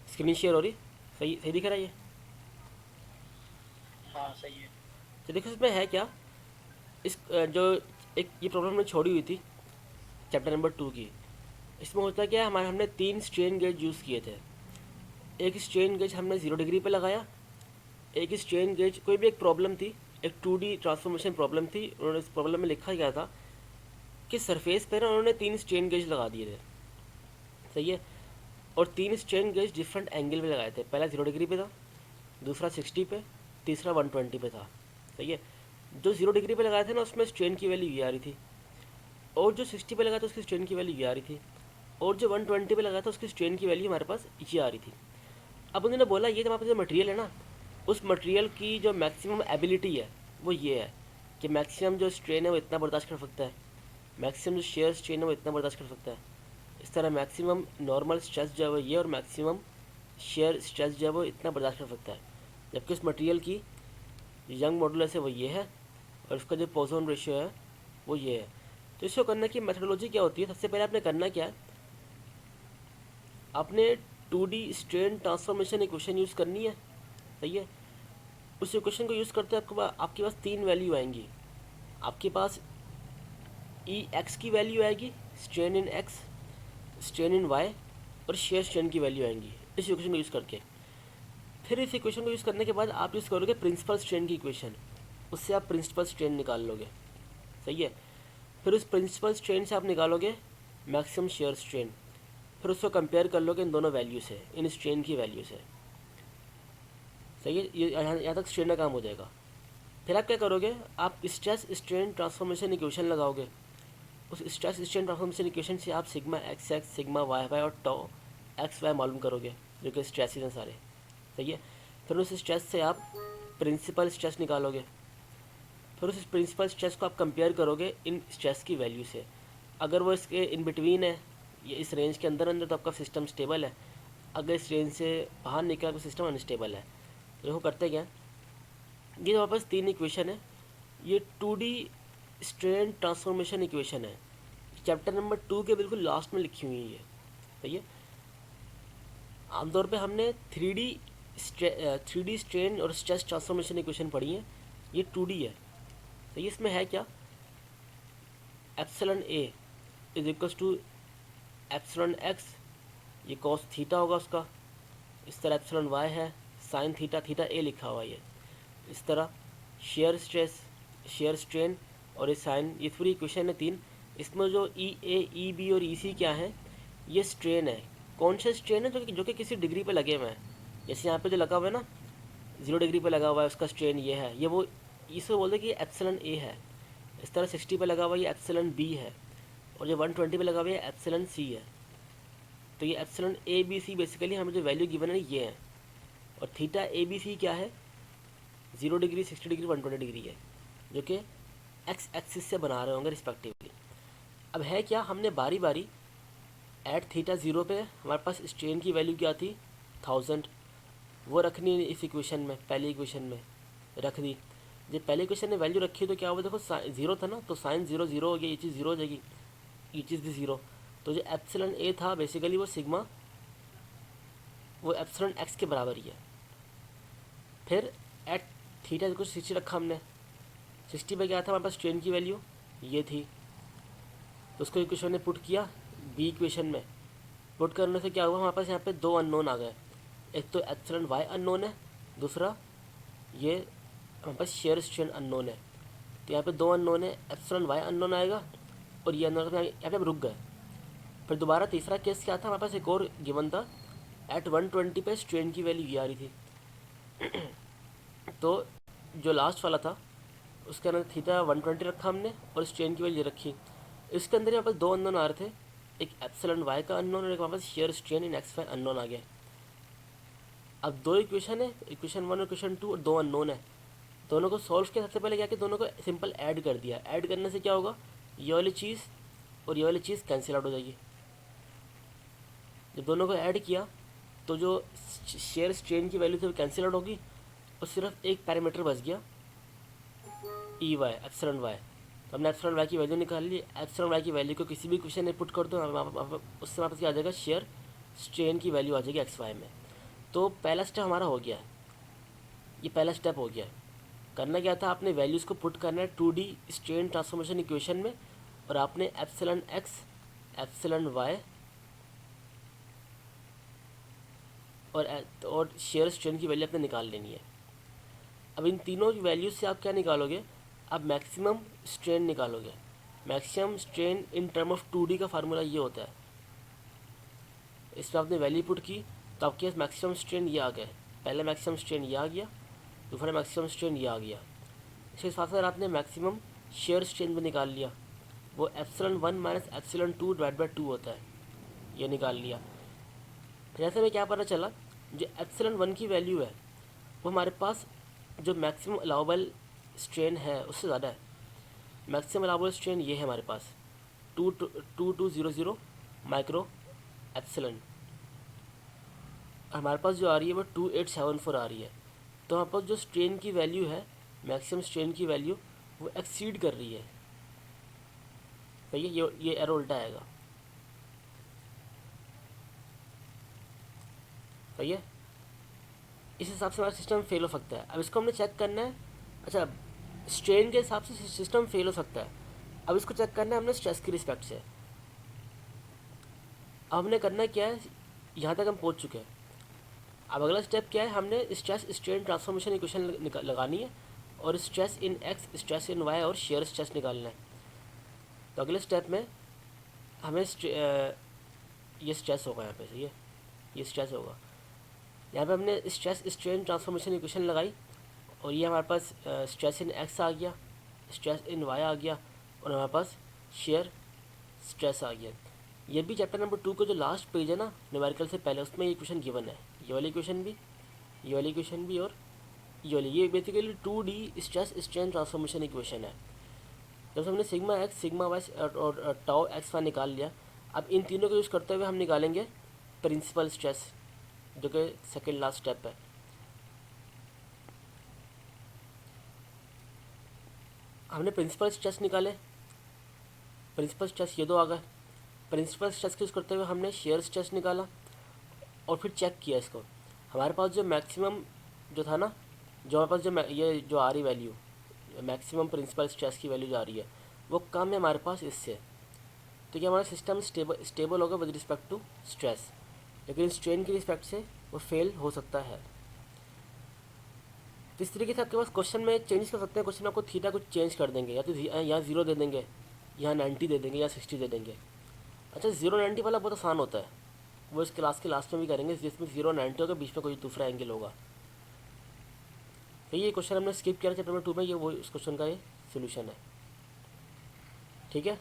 Screen share हो रही? सही सही दिख रहा है ये? हाँ सही है। तो देखो इसमें है क्या। जो एक ये प्रॉब्लम हमने छोड़ी हुई थी चैप्टर नंबर 2 की। इसमें होता क्या है, हमारे हमने 3 स्ट्रेन गेज यूज़ किए थे। एक स्ट्रेन गेज हमने 0 डिग्री पे लगाया। एक स्ट्रेन गेज कोई भी एक प्रॉब्लम थी, एक 2D ट्रांसफॉर्मेशन प्रॉब्लम थी, उन्होंने इस प्रॉब्लम में लिखा गया था कि सरफेस पर ना उन्होंने 3 स्ट्रेन गेज लगा दिए थे। सही है। और 3 स्ट्रेन गेज डिफरेंट एंगल पे लगाए थे। पहला 0 डिग्री पे था, दूसरा 60 पे, तीसरा 120 पे था। सही है। जो 0 डिग्री पे लगाए थे ना उसमें स्ट्रेन की वैल्यू ये आ रही थी, और जो 60 पे लगा था उसकी स्ट्रेन की वैल्यू ये आ रही थी, और जो 120 पे लगा था उसकी स्ट्रेन की वैल्यू हमारे पास ये आ रही थी। अब उन्होंने बोला ये जो हमारे पास जो मटेरियल है ना, उस मटेरियल की जो मैक्सिमम एबिलिटी है वो ये है कि मैक्सिमम जो स्ट्रेन है वो इतना बर्दाश्त कर सकता है, मैक्सिमम जो शेयर स्ट्रेन है वो इतना बर्दाश्त कर सकता है। इस तरह मैक्सिमम नॉर्मल स्ट्रेस जो है वो ये, और मैक्सिमम शेयर स्ट्रेस जो है वो इतना बर्दाश्त कर सकता है। जबकि उस मटेरियल की यंग मॉडुलस है वो ये है, और उसका जो पोजन रेशियो है वो ये है। तो इसको करने की मेथडोलॉजी क्या होती है, सबसे पहले आपने करना क्या है, आपने 2D strain transformation equation use करनी है। सही है। उस इक्वेशन को यूज़ करते आपके पास 3 वैल्यू आएंगी। आपके पास ई एक्स की वैल्यू आएगी, strain in X, strain in Y, और शेयर स्ट्रेन की वैल्यू आएंगी इस इक्वेशन को यूज़ करके। फिर इस इक्वेशन को यूज़ करने के बाद आप यूज़ करोगे प्रिंसिपल स्ट्रेन की इक्वेशन, उससे आप प्रिंसिपल स्ट्रेन निकाल लोगे। सही है। फिर उस प्रिंसिपल स्ट्रेन से आप निकालोगे मैक्सिमम शेयर स्ट्रेन, फिर उसको कंपेयर कर लोगे इन दोनों वैल्यू से, इन स्ट्रेन की वैल्यू से। सही है। ये यहाँ तक स्ट्रेन का काम हो जाएगा। फिर आप क्या करोगे, आप स्ट्रेस स्ट्रेन ट्रांसफॉर्मेशन इक्वेशन लगाओगे। उस स्ट्रेस स्ट्रेन ट्रांसफॉर्मेशन इक्वेशन से आप sigma X X, sigma Y Y और टॉ एक्स वाई मालूम करोगे, जो कि स्ट्रेसेस हैं सारे। सही है। फिर उस स्ट्रेस से आप प्रिंसिपल स्ट्रेस निकालोगे। फिर उस प्रिंसिपल स्ट्रेस को आप कंपेयर करोगे इन स्ट्रेस की वैल्यू से। अगर वो इसके इन बिटवीन है, ये इस रेंज के अंदर अंदर, तो आपका सिस्टम स्टेबल है। अगर इस रेंज से बाहर निकला तो सिस्टम अनस्टेबल है। तो देखो करते क्या, ये हमारे पास 3 इक्वेशन है। ये 2D स्ट्रेन ट्रांसफॉर्मेशन इक्वेशन है, चैप्टर नंबर 2 के बिल्कुल लास्ट में लिखी हुई है। सही है। आमतौर पे हमने 3D स्ट्रेन और स्ट्रेस ट्रांसफॉर्मेशन इक्वेशन पढ़ी है, ये 2D है। सही है। इसमें है क्या, epsilon A is equals to epsilon X, ये कॉस थीटा होगा उसका। इस तरह एप्सिलॉन वाई है, साइन थीटा, थीटा ए लिखा हुआ है ये। इस तरह शेयर स्ट्रेस, शेयर स्ट्रेन, और ये साइन, ये पूरी इक्वेशन है 3। इसमें जो ई ए, ई बी और ई सी क्या है, ये स्ट्रेन है। कौन सा स्ट्रेन है, जो कि किसी डिग्री पे लगे हुए हैं। जैसे यहाँ पे जो लगा हुआ है ना, 0 डिग्री पे लगा हुआ है, उसका स्ट्रेन ये है, ये वो, इसको बोलते हैं कि एप्सिलॉन ए है। इस तरह 60 पे लगा हुआ ये एप्सिलॉन बी है, और जो 120 पे लगा हुआ है एप्सिलॉन सी है। तो ये epsilon A B C basically हमें जो वैल्यू गिवन है ये है। और थीटा ए बी सी क्या है, 0 डिग्री, 60 डिग्री, 120 डिग्री है, जो कि एक्स एक्सिस से बना रहे होंगे रिस्पेक्टिवली। अब है क्या, हमने बारी बारी एट थीटा 0 पे हमारे पास स्ट्रेन की वैल्यू क्या थी, 1000, वो रखनी है इस इक्वेशन में, पहली इक्वेशन में रख दी। जब पहले इक्वेशन में वैल्यू रखी तो क्या हुआ, देखो जीरो था ना, तो साइन जीरो जीरो हो गया, ये चीज़ जीरो हो जाएगी, ये चीज़ भी ज़ीरो। तो जो एप्सिलॉन ए था बेसिकली वो सिग्मा, वो एप्सिलॉन एक्स के बराबर ही है। फिर एट थीटा को 60 रखा हमने, 60 पे क्या था हमारे पास स्ट्रेन की वैल्यू ये थी, तो उसको इक्वेशन में पुट किया, बी इक्वेशन में पुट करने से क्या हुआ, हमारे पास यहाँ पे 2 अननोन आ गए। एक तो एप्सिलॉन वाई अननोन है, दूसरा ये हमारे पास शेयर स्ट्रेन अननोन है। तो यहाँ पे 2 अननोन है, एप्सिलॉन वाई अननोन आएगा, और ये अननोन, यहाँ पे हम रुक गए। फिर दोबारा तीसरा केस क्या था, हमारे पास एक और गिवन था, एट 120 पे स्ट्रेन की वैल्यू ये आ रही थी। तो जो लास्ट वाला था उसके अंदर थीटा 120 रखा हमने, और स्ट्रेन की वैल्यू रखी। इसके अंदर हमारे पास 2 अननोन आ रहे थे, एक एप्सिलॉन वाई का अननोन, और एक हमारे पास शेयर स्ट्रेन इन एक्स वाई अननोन आ गया। अब 2 इक्वेशन है, इक्वेशन 1 और इक्वेशन 2, और 2 अननोन है। दोनों को सॉल्व किया, सबसे पहले क्या कि दोनों को सिंपल ऐड कर दिया। ऐड करने से क्या होगा, ये वाली चीज़ और ये वाली चीज़ कैंसिल आउट हो जाएगी। जब दोनों को ऐड किया तो जो शेयर स्ट्रेन की वैल्यू थी वो कैंसिल आउट होगी, और सिर्फ एक पैरामीटर बच गया, ई वाई, एप्सिलॉन वाई। तो हमने एप्सिलॉन वाई की वैल्यू निकाल ली। एप्सिलॉन वाई की वैल्यू को किसी भी क्वेश्चन में पुट कर दो, उससे हमारे पास क्या आ जाएगा, शेयर स्ट्रेन की वैल्यू आ जाएगी एक्स वाई में। तो पहला स्टेप हमारा हो गया, ये पहला स्टेप हो गया। करना क्या था, आपने वैल्यूज़ को पुट करना है 2D स्ट्रेन ट्रांसफॉर्मेशन इक्वेशन में, और आपने एप्सिलॉन एक्स, एप्सिलॉन वाई और शेयर स्ट्रेन की वैल्यू आपने निकाल लेनी है। अब इन तीनों की वैल्यूज से आप क्या निकालोगे, आप मैक्सिमम स्ट्रेन निकालोगे। Maximum strain in term of 2D का फार्मूला ये होता है, इसमें आपने वैल्यू पुट की तो आपके पास मैक्सिमम स्ट्रेन ये आ गया। पहला मैक्सिमम स्ट्रेन ये आ गया, दूसरा मैक्सिमम स्ट्रेन ये आ गया। इसके साथ साथ आपने मैक्सिमम शेयर स्ट्रेन भी निकाल लिया, वो epsilon 1 minus epsilon 2 divide by 2 होता है, ये निकाल लिया। फिर ऐसे में क्या पता चला, जो एप्सिलॉन 1 की वैल्यू है वो हमारे पास जो मैक्सिमम अलाउबल स्ट्रेन है उससे ज़्यादा है। मैक्सिमम अलाउबल स्ट्रेन ये है हमारे पास 2200 माइक्रो एप्सिलॉन, हमारे पास जो आ रही है वो 2874 आ रही है। तो हमारे पास जो स्ट्रेन की वैल्यू है, मैक्सिमम स्ट्रेन की वैल्यू, वो एक्सीड कर रही है। तो ये एरो उल्टा आएगा, सही है। इस हिसाब से हमारा सिस्टम फेल हो सकता है। अब इसको हमने चेक करना है, अच्छा स्ट्रेन के हिसाब से सिस्टम फेल हो सकता है, अब इसको चेक करना है हमने स्ट्रेस की रिस्पेक्ट से। अब हमने करना क्या है, यहाँ तक हम पहुँच चुके हैं। अब अगला स्टेप क्या है, हमने स्ट्रेस स्ट्रेन ट्रांसफॉर्मेशन इक्वेशन लगानी है, और stress in X, stress in Y और शेयर स्ट्रेस निकालना है। तो अगले स्टेप में हमें ये स्ट्रेस होगा यहाँ पे, सही है, ये स्ट्रेस होगा। यहाँ पे हमने स्ट्रेस स्ट्रेन ट्रांसफॉर्मेशन इक्वेशन लगाई, और ये हमारे पास स्ट्रेस इन एक्स आ गया, स्ट्रेस इन वाई आ गया, और हमारे पास शेयर स्ट्रेस आ गया। ये भी चैप्टर नंबर 2 का जो लास्ट पेज है ना न्यूमेरिकल से पहले, उसमें ये क्वेश्चन गिवन है, ये वाली क्वेश्चन भी, ये वाली क्वेश्चन भी, और ये वाली। ये basically 2D stress strain transformation equation है। जब हमने सिग्मा एक्स, सिग्मा वाई और टाउ एक्स वाई निकाल लिया, अब इन तीनों को यूज़ करते हुए हम निकालेंगे प्रिंसिपल स्ट्रेस, जो कि सेकेंड लास्ट स्टेप है। हमने प्रिंसिपल स्ट्रेस निकाले, प्रिंसिपल स्ट्रेस ये दो आ गए। प्रिंसिपल स्ट्रेस को यूज़ करते हुए हमने शेयर स्ट्रेस निकाला, और फिर चेक किया इसको। हमारे पास जो मैक्सिमम जो था ना, जो हमारे पास ये जो आ रही वैल्यू, मैक्सिमम प्रिंसिपल स्ट्रेस की वैल्यू जो आ रही है, वो कम है हमारे पास इससे। तो ये हमारा सिस्टम स्टेबल होगा विद रिस्पेक्ट टू स्ट्रेस, लेकिन स्ट्रेन की रिस्पेक्ट से वो फेल हो सकता है। तो इस तरीके से आपके पास क्वेश्चन में चेंज कर सकते हैं। क्वेश्चन आपको थीटा कुछ चेंज कर देंगे, या तो यहाँ 0 दे देंगे, यहाँ 90 दे देंगे, या 60 दे देंगे। अच्छा 0-90 वाला बहुत आसान होता है, वो इस क्लास के लास्ट में भी करेंगे, जिसमें 0-90 होगा, बीच में कोई दूसरा एंगल होगा। तो ये क्वेश्चन हमने स्किप किया चैप्टर नंबर 2 में, ये वो इस क्वेश्चन का ये सोल्यूशन है, ठीक है।